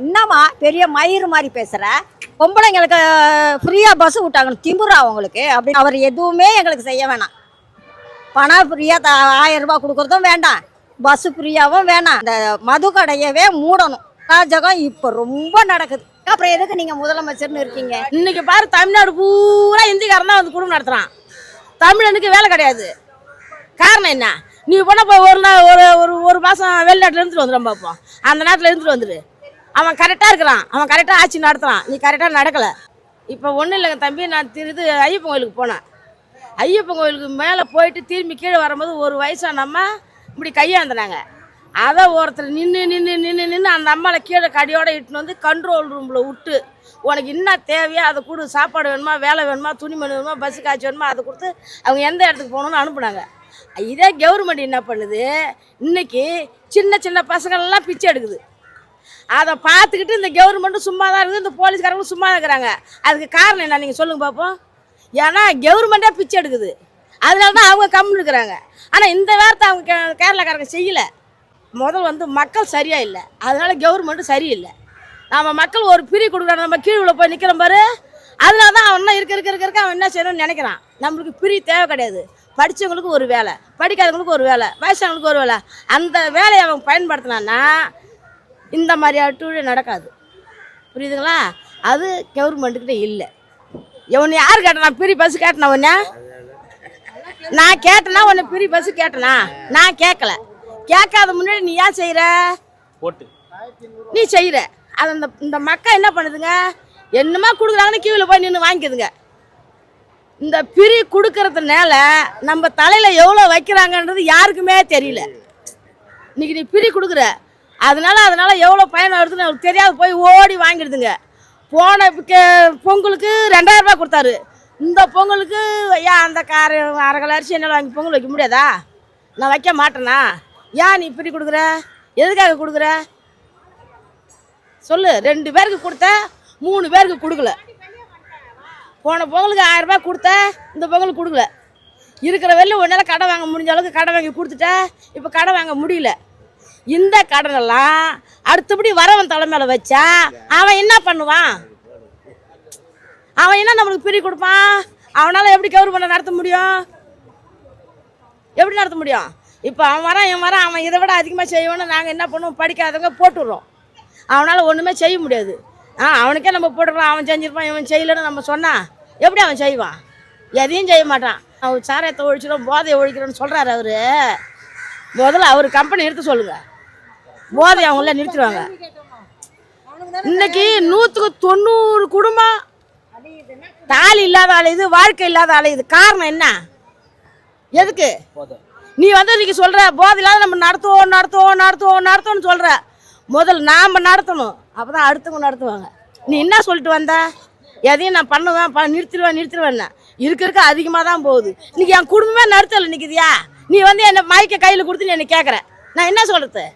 என்னம்மா பெரிய மயிறு மாதிரி பேசுற? பொம்பளைங்களுக்கு ஃப்ரீயா பஸ் விட்டாங்கன்னு திமுறா அவங்களுக்கு. அப்படி அவர் எதுவுமே எங்களுக்கு செய்ய வேணாம். பணம் ஃப்ரீயா 1000 ரூபாய் கொடுக்கறதும் வேண்டாம், பஸ் ஃப்ரீயாவும் வேணாம். இந்த மது கடையவே மூடணும். ராஜகம் இப்போ ரொம்ப நடக்குது. அப்புறம் எதுக்கு நீங்க முதலமைச்சர்னு இருக்கீங்க? இன்னைக்கு பாரு, தமிழ்நாடு பூரா இந்திக்காரன் தான் வந்து குடும்பம் நடத்துறான். தமிழனுக்கு வேலை கிடையாது. காரணம் என்ன? நீ போன போய் ஒரு மாசம் வெளிநாட்டுல இருந்துட்டு வந்துடும் பார்ப்போம். அந்த நாட்டில் இருந்துட்டு வந்துடு. அவன் கரெக்டாக இருக்கிறான், அவன் கரெக்டாக ஆட்சி நடத்துகிறான், நீ கரெக்டாக நடக்கலை. இப்போ ஒன்றும் இல்லைங்க தம்பி, நான் இது ஐயப்பன் கோயிலுக்கு போனேன். ஐயப்பன் கோயிலுக்கு மேலே போயிட்டு திரும்பி கீழே வரும்போது ஒரு வயசான அம்மா இப்படி கையாந்துனாங்க. அதை ஒருத்தர் நின்று அந்த அம்மாவை கீழே கடியோடு இட்டுன்னு வந்து கண்ட்ரோல் ரூமில் விட்டு, உனக்கு என்ன தேவையோ அதை கொடு, சாப்பாடு வேணுமா, வேலை வேணுமா, துணிமணி வேணுமா, பஸ்ஸு காய்ச்சி வேணுமா, அதை கொடுத்து அவங்க எந்த இடத்துக்கு போகணுன்னு அனுப்புனாங்க. இதே கவர்மெண்ட் என்ன பண்ணுது, இன்னைக்கு சின்ன சின்ன பசங்களெல்லாம் பிச்சை எடுக்குது. அதை பார்த்துக்கிட்டு இந்த கவர்மெண்ட்டும் சும்மா தான் இருக்குது, இந்த போலீஸ்காரங்களும் சும்மா தான் இருக்கிறாங்க. அதுக்கு காரணம் என்ன நீங்கள் சொல்லுங்கள் பார்ப்போம். ஏன்னா கவர்மெண்ட்டே பிச்சை எடுக்குது, அதனால தான் அவங்க கம்முன்னு இருக்கிறாங்க. ஆனால் இந்த வார்த்தை அவங்க கேரளாக்காரங்க செய்யலை. முதல் மக்கள் சரியாக இல்லை, அதனால கவர்மெண்ட்டும் சரியில்லை. நம்ம மக்கள் ஒரு பிரி கொடுக்குறாங்க, நம்ம கீழே போய் நிற்கிறோம் பாரு. அதனால தான் அவன் என்ன இருக்க அவன் என்ன செய்யணும்னு நினைக்கிறான். நம்மளுக்கு பிரி தேவை கிடையாது. படித்தவங்களுக்கு ஒரு வேலை, படிக்காதவங்களுக்கு ஒரு வேலை, வயசானவங்களுக்கு ஒரு வேலை. அந்த வேலையை அவன் பயன்படுத்தினான்னா இந்த மாதிரி அட்டூழியம் நடக்காது. புரியுதுங்களா? அது கவர்மெண்ட்டுக்கிட்ட இல்லை. உன்னை யார் கேட்டனா ஃப்ரீ பஸ்ஸு கேட்டனா? உன்ன நான் கேட்டேனா? உன்னை ஃப்ரீ பஸ்ஸு கேட்டனா? நான் கேட்கல. கேட்காத முன்னாடி நீ ஏன் செய்கிற? நீ செய்கிற. அது இந்த மக்கள் என்ன பண்ணுதுங்க, என்னமா கொடுக்குறாங்கன்னு கியூவில் போய் நின்று வாங்கிக்குதுங்க. இந்த பிரி கொடுக்கறதுனால நம்ம தலையில் எவ்வளோ வைக்கிறாங்கன்றது யாருக்குமே தெரியல. இன்னைக்கு நீ பிரி கொடுக்குற, அதனால எவ்வளோ பயன் வருதுன்னு அவருக்கு தெரியாது, போய் ஓடி வாங்கிடுதுங்க. போன பொங்கலுக்கு 2000 ரூபாய் கொடுத்தாரு. இந்த பொங்கலுக்கு ஏன் அந்த அரை கிலோ அரிசி என்னால் வாங்கி பொங்கல் வைக்க முடியாதா? நான் வைக்க மாட்டேனா? ஏன் நீ பிரி கொடுக்குற? எதுக்காக கொடுக்குற சொல்லு. 2 பேருக்கு கொடுத்த, 3 பேருக்கு கொடுக்கல. போன பொங்கலுக்கு 1000 ரூபாய் கொடுத்த, இந்த பொங்கலுக்கு கொடுக்கல. இருக்கிற வெளில ஒன்றால் கடை வாங்க முடிஞ்ச அளவுக்கு கடை வாங்கி கொடுத்துட்ட, இப்போ கடை வாங்க முடியல. இந்த கடனெல்லாம் அடுத்தபடி வரவன் தலைமையில் வச்சா அவன் என்ன பண்ணுவான்? அவன் என்ன நம்மளுக்கு பிரி கொடுப்பான்? அவனால் எப்படி கவர்மெண்ட் நடத்த முடியும்? எப்படி நடத்த முடியும்? இப்போ அவன் வரான், அவன் இதை விட அதிகமாக செய்வோன்னு நாங்கள் என்ன பண்ணுவோம், படிக்காதவங்க போட்டுடுறோம். அவனால் ஒன்றுமே செய்ய முடியாது. அவனுக்கே நம்ம போட்டுடுறோம். அவன் செஞ்சிருப்பான், இவன் செய்யலன்னு நம்ம சொன்னால் எப்படி அவன் செய்வான்? எதையும் செய்ய மாட்டான். அவர் சாராயத்தை ஒழிச்சிடும், போதையை ஒழிக்கிறோன்னு சொல்கிறாரு அவர். முதல்ல அவர் கம்பெனி நிறுத்த சொல்லுங்கள், போதை அவங்கள நிறுத்திடுவாங்க. இன்னைக்கு 100% குடும்பம் தாலி இல்லாத அலையுது, வாழ்க்கை இல்லாத அலையுது. காரணம் என்ன? எதுக்கு? நீ இன்னைக்கு சொல்ற போதை இல்லாத நம்ம நடத்துவோம்னு சொல்ற. முதல்ல நாம் நடத்தணும், அப்போதான் அடுத்தவங்க நடத்துவாங்க. நீ என்ன சொல்லிட்டு வந்த? எதையும் நான் பண்ணுவேன், நிறுத்திடுவேன். இருக்க அதிகமாக தான் போகுது. இன்னைக்கு என் குடும்பமே நடத்தலை நிற்குதியா? நீ என்னை மைக்க கையில் கொடுத்து நீ என்னை கேட்குற, நான் என்ன சொல்கிறது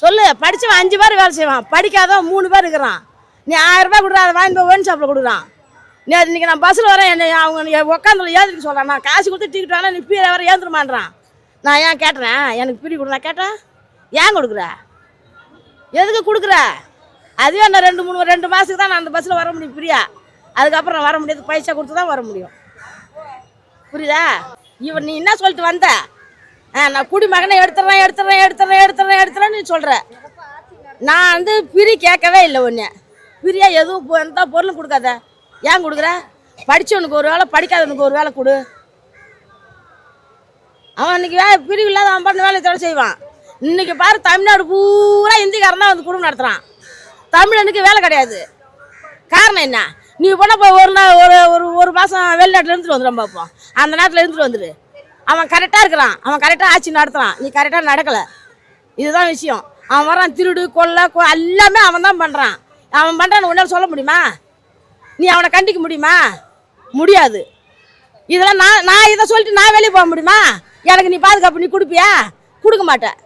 சொல்லு? படித்தவன் 5 பேர் வேலை செய்வான், படிக்காதவன் 3 பேர் இருக்கிறான். நீ 1000 ரூபாய் கொடுக்குற, அதை வாங்கி போய் ஒயின் ஷாப்பில் கொடுக்குறான். நீ இன்றைக்கி நான் பஸ்ஸில் வரேன், என்னை அவங்க உட்காந்துல ஏந்திரிக்க சொல்கிறான். நான் காசு கொடுத்து டிக்கெட் வாங்கினா நீ பீரை வர ஏந்திரமான்றான். நான் ஏன் கேட்டேன்? எனக்கு பிரி கொடு. நான் கேட்டேன், ஏன் கொடுக்குற? எதுக்கு கொடுக்குற? அதுவே நான் 2 மாதத்துக்கு தான் நான் அந்த பஸ்ஸில் வர முடியும் ஃப்ரீயா. அதுக்கப்புறம் நான் வர முடியாது, பைசா கொடுத்து தான் வர முடியும். புரியுதா? இவன் நீ என்ன சொல்லிட்டு வந்த? நான் குடிமகனை எடுத்துறேன் நீ சொல்கிற. நான் பிரி கேட்கவே இல்லை. ஒன்று பிரியா எதுவும் எந்த பொருளும் கொடுக்காத. ஏன் கொடுக்குற? படித்தவனுக்கு ஒரு வேலை, படிக்காதவனுக்கு ஒரு வேலை கொடு. அவன் இன்னைக்கு பிரிவு இல்லாத அவன் பண்ண வேலையை தடை செய்வான். இன்னைக்கு பாரு, தமிழ்நாடு பூரா இந்திக்காரன் தான் வந்து குடும்பம் நடத்துகிறான். தமிழனுக்கு வேலை கிடையாது. காரணம் என்ன? நீ போன போய் ஒரு மாதம் வெளிநாட்டில் இருந்துட்டு வந்துடும் பார்ப்போம். அந்த நாட்டில் இருந்துட்டு வந்துடு. அவன் கரெக்டாக இருக்கிறான், அவன் கரெக்டாக ஆட்சி நடத்துகிறான், நீ கரெக்டாக நடக்கலை. இதுதான் விஷயம். அவன் வரான், திருடு கொள்ளை எல்லாமே அவன் தான் பண்ணுறான். அவன் பண்ணுறான்னு ஒன்றால் சொல்ல முடியுமா? நீ அவனை கண்டிக்க முடியுமா? முடியாது. இதெல்லாம் நான் இதை சொல்லிட்டு நான் வெளியே போக முடியுமா? எனக்கு நீ பாதுகாப்பு நீ கொடுப்பியா? கொடுக்க மாட்டேன்.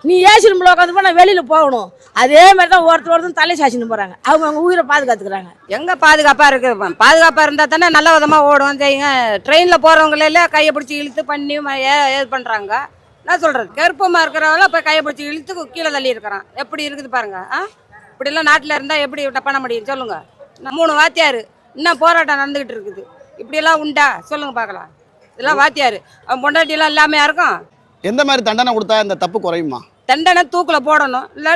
நீ ஏசி ரூமில் உட்காந்து போனால் வெளியில் போகணும். அதே மாதிரி தான் ஒருத்தர் தலை சாச்சின்னு போகிறாங்க. அவங்க உயிரை பாதுகாத்துக்கிறாங்க. எங்கே பாதுகாப்பாக இருக்குது? பாதுகாப்பாக இருந்தால் தானே நல்ல விதமாக ஓடும் செய்யுங்க. ட்ரெயினில் போகிறவங்களெல்லாம் கையை பிடிச்சி இழுத்து பண்ணி இது பண்ணுறாங்க. நான் சொல்கிறது, கருப்பமாக இருக்கிறவங்கள இப்போ கையை பிடிச்சி இழுத்து கீழே தள்ளி இருக்கிறான். எப்படி இருக்குது பாருங்க. இப்படிலாம் நாட்டில் இருந்தால் எப்படி பண்ண முடியும் சொல்லுங்கள்? 3 வாத்தியார் இன்னும் போராட்டம் நடந்துக்கிட்டு இருக்குது. இப்படியெல்லாம் உண்டா சொல்லுங்க பார்க்கலாம்? இதெல்லாம் வாத்தியார் அவன் பொண்டாட்டியெல்லாம் இல்லாமையா இருக்கும்? எந்த மாதிரி தண்டனை கொடுத்தா இந்த தப்பு குறையுமா? தண்டனை தூக்கில் போடணும், இல்லை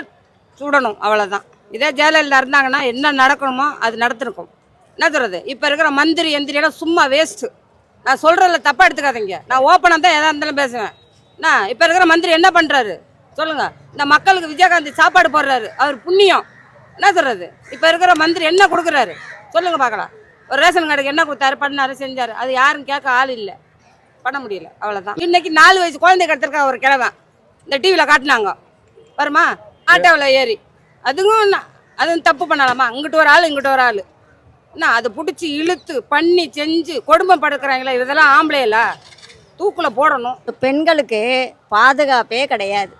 சுடணும், அவ்வளோதான். இதே ஜெயலலிதா இருந்தாங்கன்னா என்ன நடக்கணுமோ அது நடத்திருக்கும். என்ன சொல்கிறது? இப்போ இருக்கிற மந்திரி எந்திரியெல்லாம் சும்மா வேஸ்ட்டு. நான் சொல்கிறதில்ல, தப்பாக எடுத்துக்காதீங்க. நான் ஓப்பனாக தான் எதாக இருந்தாலும் பேசுவேன். நான் இப்போ இருக்கிற மந்திரி என்ன பண்ணுறாரு சொல்லுங்கள்? இந்த மக்களுக்கு விஜயகாந்த் சாப்பாடு போடுறாரு, அவர் புண்ணியம். என்ன சொல்கிறது? இப்போ இருக்கிற மந்திரி என்ன கொடுக்குறாரு சொல்லுங்கள் பார்க்கலாம்? ஒரு ரேஷன் கார்டுக்கு என்ன கொடுத்தாரு, பண்ணாரு, செஞ்சார். அது யாரும் கேட்க ஆள் இல்லை, பண்ண முடியல, அவ்வளோதான். இன்னைக்கு 4 வயசு குழந்தை கிடத்திருக்கா ஒரு கிழவன், இந்த டிவியில் காட்டினாங்க வருமா, ஆட்டோவில் ஏறி. அதுவும் தப்பு பண்ணலாமா? இங்கிட்ட ஒரு ஆள் இங்கிட்ட ஒரு ஆள் என்ன அதை பிடிச்சி இழுத்து பண்ணி செஞ்சு கொடுமை படுக்கிறாங்களே, இதெல்லாம் ஆம்பளையில தூக்கில் போடணும். பெண்களுக்கு பாதுகாப்பே கிடையாது.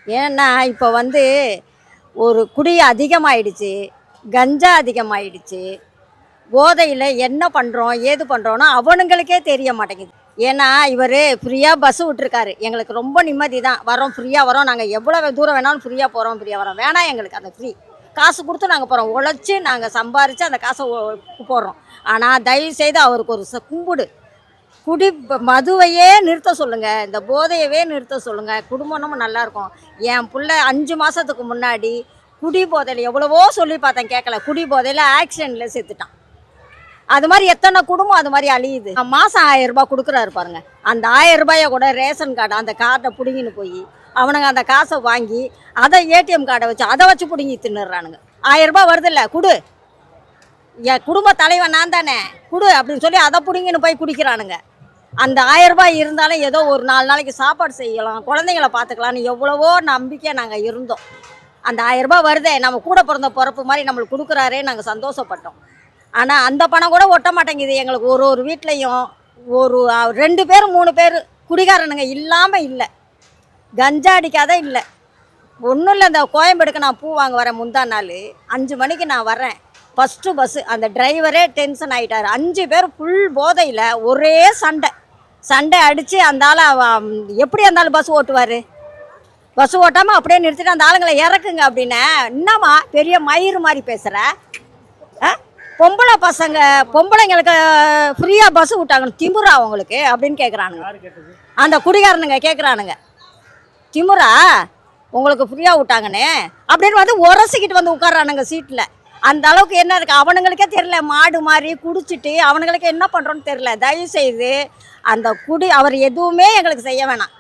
ஏன்னா இப்போ வந்து ஒரு குடி அதிகமாயிடுச்சு, கஞ்சா அதிகமாயிடுச்சு, போதையில் என்ன பண்ணுறோம் ஏது பண்ணுறோன்னா அவனுங்களுக்கே தெரிய மாட்டேங்குது. ஏன்னா இவர் ஃப்ரீயாக பஸ்ஸு விட்டுருக்காரு, எங்களுக்கு ரொம்ப நிம்மதி தான், வரோம் ஃப்ரீயாக வரோம், நாங்கள் எவ்வளோ தூரம் வேணாலும் ஃப்ரீயாக போகிறோம், ஃப்ரீயாக வரோம். வேணாம் எங்களுக்கு அந்த ஃப்ரீ காசு கொடுத்து நாங்கள் போகிறோம், உழைச்சி நாங்கள் சம்பாரித்து அந்த காசை போடுறோம். ஆனால் தயவுசெய்து அவருக்கு ஒரு கும்பிடு, மதுவையே நிறுத்த சொல்லுங்கள், இந்த போதையவே நிறுத்த சொல்லுங்கள், குடும்பமும் நல்லாயிருக்கும். என் பிள்ளை 5 மாதத்துக்கு முன்னாடி குடி போதையில் எவ்வளவோ சொல்லி பார்த்தேன், கேட்கல. குடி போதையில் ஆக்சிடெண்ட்டில் செத்துட்டான். அது மாதிரி எத்தனை குடும்பம் அது மாதிரி அழியுது. மாதம் 1000 ரூபாய் கொடுக்குறாரு பாருங்க, அந்த 1000 ரூபாயை கூட ரேஷன் கார்டு அந்த கார்டை பிடுங்கின்னு போய் அவனுங்க அந்த காசை வாங்கி அதை ஏடிஎம் கார்டை வச்சு அதை வச்சு பிடுங்கி தின்னுறானுங்க. 1000 ரூபாய் வருது இல்லை, குடு, என் குடும்ப தலைவன் நான் தானே, குடு அப்படின்னு சொல்லி அதை பிடுங்கின்னு போய் குடிக்கிறானுங்க. அந்த 1000 ரூபாய் இருந்தாலும் ஏதோ ஒரு 4 நாளைக்கு சாப்பாடு செய்யலாம், குழந்தைங்கள பார்த்துக்கலான்னு எவ்வளவோ நம்பிக்கை நாங்கள் இருந்தோம். அந்த 1000 ரூபாய் வருதே, நம்ம கூட பிறந்த பிறப்பு மாதிரி நம்மளுக்கு கொடுக்குறாரே, நாங்கள் சந்தோஷப்பட்டோம். ஆனால் அந்த பணம் கூட ஒட்ட மாட்டேங்குது எங்களுக்கு. ஒரு வீட்லேயும் ஒரு 2 பேர் 3 பேர் குடிகாரனுங்க இல்லாமல் இல்லை, கஞ்சா அடிக்காத இல்லை, ஒன்றும் இல்லை. இந்த கோயம்பேடுக்கு நான் பூ வாங்க வரேன், முந்தா நாள் 5 மணிக்கு நான் வரேன், ஃபஸ்ட்டு பஸ்ஸு. அந்த டிரைவரே டென்ஷன் ஆகிட்டார். 5 பேர் ஃபுல் போதையில் ஒரே சண்டை அடித்து அந்த ஆளை எப்படி அந்த ஆள் பஸ் ஓட்டுவார்? பஸ் ஓட்டாமல் அப்படியே நிறுத்திட்டு அந்த ஆளுங்களை இறக்குங்க அப்படின்னா, என்னம்மா பெரிய மயிறு மாதிரி பேசுகிற? பொம்பளை பசங்க பொம்பளைங்களுக்கு ஃப்ரீயாக பஸ் விட்டாங்க, திமுறா அவங்களுக்கு அப்படின்னு கேட்குறானுங்க. அந்த குடிகாரனுங்க கேட்குறானுங்க, திமுறா உங்களுக்கு ஃப்ரீயாக விட்டாங்கன்னு அப்படின்னு வந்து உரசிக்கிட்டு வந்து உட்காரானுங்க சீட்டில். அந்த அளவுக்கு என்ன இருக்குது அவனுங்களுக்கே தெரில, மாடு மாதிரி குடிச்சிட்டு அவனுங்களுக்கு என்ன பண்ணுறோன்னு தெரில. தயவுசெய்து அந்த அவர் எதுவுமே எங்களுக்கு செய்ய வேணாம்.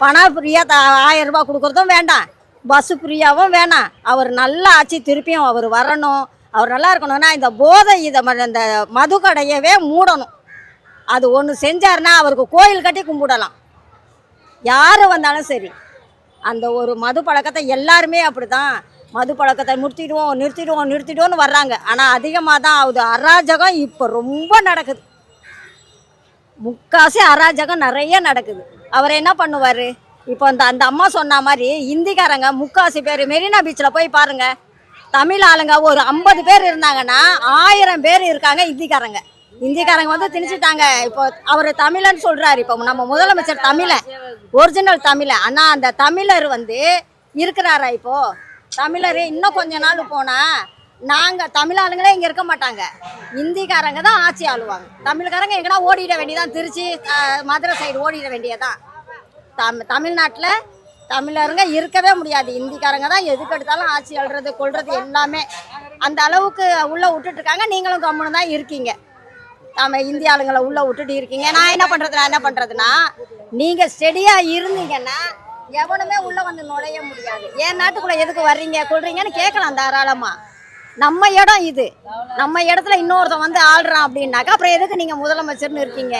பணம் ஃப்ரீயாக 1000 ரூபாய் கொடுக்குறதும் வேண்டாம், பஸ்ஸு ஃப்ரீயாகவும் வேணாம். அவர் நல்லா ஆச்சு, திருப்பியும் அவர் வரணும், அவர் நல்லா இருக்கணும்னா இந்த போதை இந்த மது கடையவே மூடணும். அது ஒன்று செஞ்சார்னா அவருக்கு கோயில் கட்டி கும்பிடலாம், யார் வந்தாலும் சரி. அந்த ஒரு மது பழக்கத்தை எல்லாருமே அப்படி தான், மது பழக்கத்தை நிறுத்திடுவோன்னு வர்றாங்க. ஆனால் அதிகமாக தான் ஆகுது. அராஜகம் இப்போ ரொம்ப நடக்குது, முக்காசி அராஜகம் நிறைய நடக்குது. அவர் என்ன பண்ணுவார்? இப்போ அந்த அம்மா சொன்ன மாதிரி இந்திக்காரங்க முக்காசி பேர் மெரினா பீச்சில் போய் பாருங்கள், தமிழ் ஆளுங்க ஒரு 50 பேர் இருந்தாங்கன்னா 1000 பேர் இருக்காங்க இந்திக்காரங்க வந்து திணிச்சிட்டாங்க. இப்போ அவர் தமிழன்னு சொல்கிறாரு, இப்போ நம்ம முதலமைச்சர் தமிழன், ஒரிஜினல் தமிழன். ஆனால் அந்த தமிழர் வந்து இருக்கிறாரா? இப்போது தமிழர் இன்னும் கொஞ்ச நாள் போனால் நாங்கள் தமிழ் ஆளுங்களே இங்கே இருக்க மாட்டாங்க, இந்திக்காரங்க தான் ஆட்சி ஆளுவாங்க. தமிழ்காரங்க எங்கன்னா ஓடிட வேண்டியதான், திருச்சி மதுரை சைடு ஓடிட வேண்டியதான். தமிழ்நாட்டில் தமிழருங்க இருக்கவே முடியாது, இந்திக்காரங்க தான் எதுக்கு எடுத்தாலும் ஆட்சி ஆள்றது கொள்வது எல்லாமே. அந்த அளவுக்கு உள்ளே விட்டுட்ருக்காங்க. நீங்களும் கம்முன்னு தான் இருக்கீங்க, நம்ம இந்திய ஆளுங்களை உள்ளே விட்டுட்டு இருக்கீங்க. நான் என்ன பண்ணுறதுன்னா நீங்கள் ஸ்டெடியாக இருந்தீங்கன்னா எவனுமே உள்ளே வந்து நுழைய முடியாது. என் நாட்டுக்குள்ளே எதுக்கு வர்றீங்க கொள்றீங்கன்னு கேட்கலாம் தாராளமாக. நம்ம இடம் இது, நம்ம இடத்துல இன்னொருத்தன் வந்து ஆள்றான் அப்படின்னாக்கா அப்புறம் எதுக்கு நீங்கள் முதலமைச்சர்னு இருக்கீங்க?